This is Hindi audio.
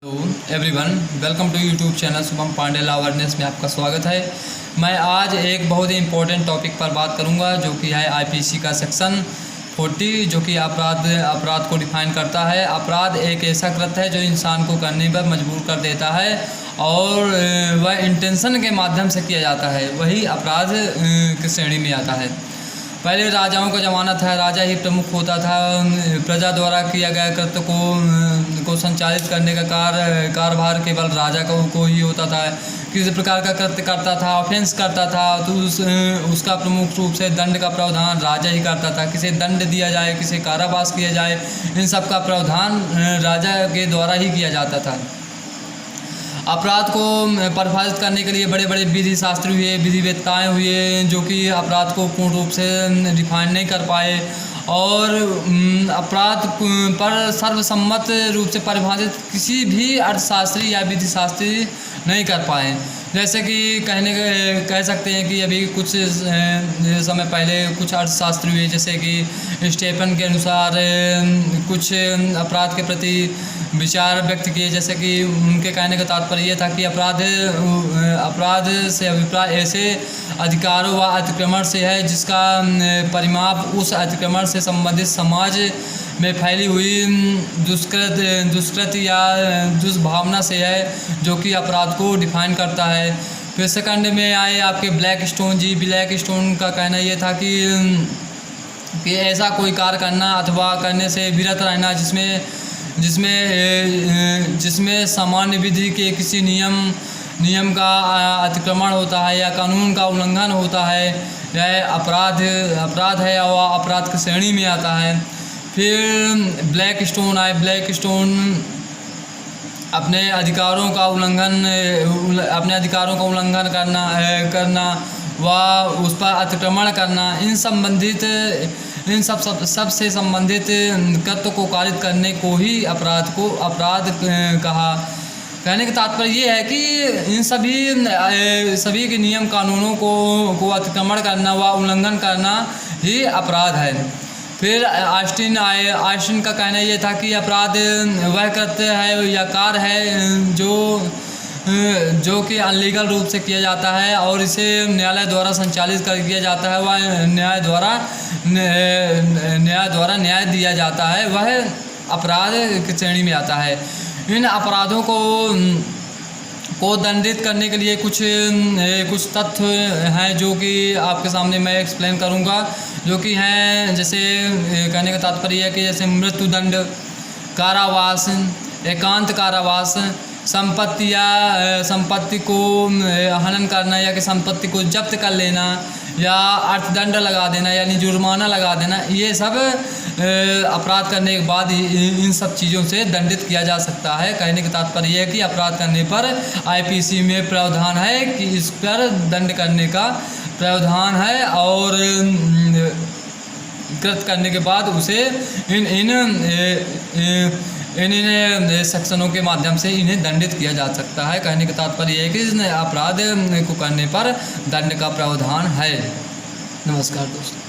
Hello everyone, welcome to YouTube channel Shubham Pandey law awareness में आपका स्वागत है। मैं आज एक बहुत ही इम्पोर्टेंट टॉपिक पर बात करूंगा जो कि है आईपीसी का सेक्शन 40 जो कि अपराध को डिफाइन करता है। अपराध एक ऐसा कृत्य है जो इंसान को करने पर मजबूर कर देता है और वह इंटेंशन के माध्यम से किया जाता है, वही अपराध की श्रेणी में आता है। पहले राजाओं का ज़माना था, राजा ही प्रमुख होता था। प्रजा द्वारा किया गया कृत्य को संचालित करने का कार्यभार केवल राजा को ही होता था। किसी प्रकार का कृत्य करता था, ऑफेंस करता था तो उसका प्रमुख रूप से दंड का प्रावधान राजा ही करता था। किसे दंड दिया जाए, किसे कारावास किया जाए, इन सब का प्रावधान राजा के द्वारा ही किया जाता था। अपराध को परिभाषित करने के लिए बड़े बड़े विधि शास्त्र हुए, विधिवेत्ताएँ हुए जो कि अपराध को पूर्ण रूप से डिफाइन नहीं कर पाए और अपराध पर सर्वसम्मत रूप से परिभाषित किसी भी अर्थशास्त्री या विधि शास्त्री नहीं कर पाए। जैसे कि कह सकते हैं कि अभी कुछ समय पहले कुछ अर्थशास्त्री हुए, जैसे कि स्टेफन के अनुसार कुछ अपराध के प्रति विचार व्यक्त किए। जैसे कि उनके कहने का तात्पर्य ये था कि अपराध से अभिप्राय ऐसे अधिकारों व अतिक्रमण से है जिसका परिमाप उस अतिक्रमण से संबंधित समाज में फैली हुई दुष्कृति या दुष्भावना से है जो कि अपराध को डिफाइन करता है। फिर सेकंड में आए आपके ब्लैक स्टोन का कहना ये था कि ऐसा कोई कार्य करना अथवा करने से विरत रहना जिसमें सामान्य विधि के किसी नियम का अतिक्रमण होता है या कानून का उल्लंघन होता है, यह अपराध है और अपराध की श्रेणी में आता है। फिर ब्लैक स्टोन अपने अधिकारों का उल्लंघन करना व उस पर अतिक्रमण करना, इन सब से संबंधित कृत्य को कारित करने को ही अपराध कहा। कहने का तात्पर्य ये है कि इन सभी के नियम कानूनों को अतिक्रमण करना व उल्लंघन करना ही अपराध है। फिर ऑस्टिन का कहना ये था कि अपराध वह कृत्य है या कार्य है जो कि अनलीगल रूप से किया जाता है और इसे न्यायालय द्वारा संचालित कर किया जाता है, वह न्याय द्वारा न्याय दिया जाता है, वह अपराध की श्रेणी में आता है। इन अपराधों को दंडित करने के लिए कुछ तथ्य हैं जो कि आपके सामने मैं एक्सप्लेन करूंगा, जो कि हैं जैसे कहने का तात्पर्य है कि जैसे मृत्युदंड, कारावास, एकांत कारावास, संपत्ति को हनन करना या कि संपत्ति को जब्त कर लेना या अर्थदंड लगा देना यानी जुर्माना लगा देना, ये सब अपराध करने के बाद इन सब चीज़ों से दंडित किया जा सकता है। कहने का तात्पर्य है कि अपराध करने पर आईपीसी में प्रावधान है कि इस पर दंड करने का प्रावधान है और कृत्य करने के बाद उसे इन सेक्शनों के माध्यम से इन्हें दंडित किया जा सकता है। कहने का तात्पर्य है कि इस अपराध को करने पर दंड का प्रावधान है। नमस्कार दोस्तों।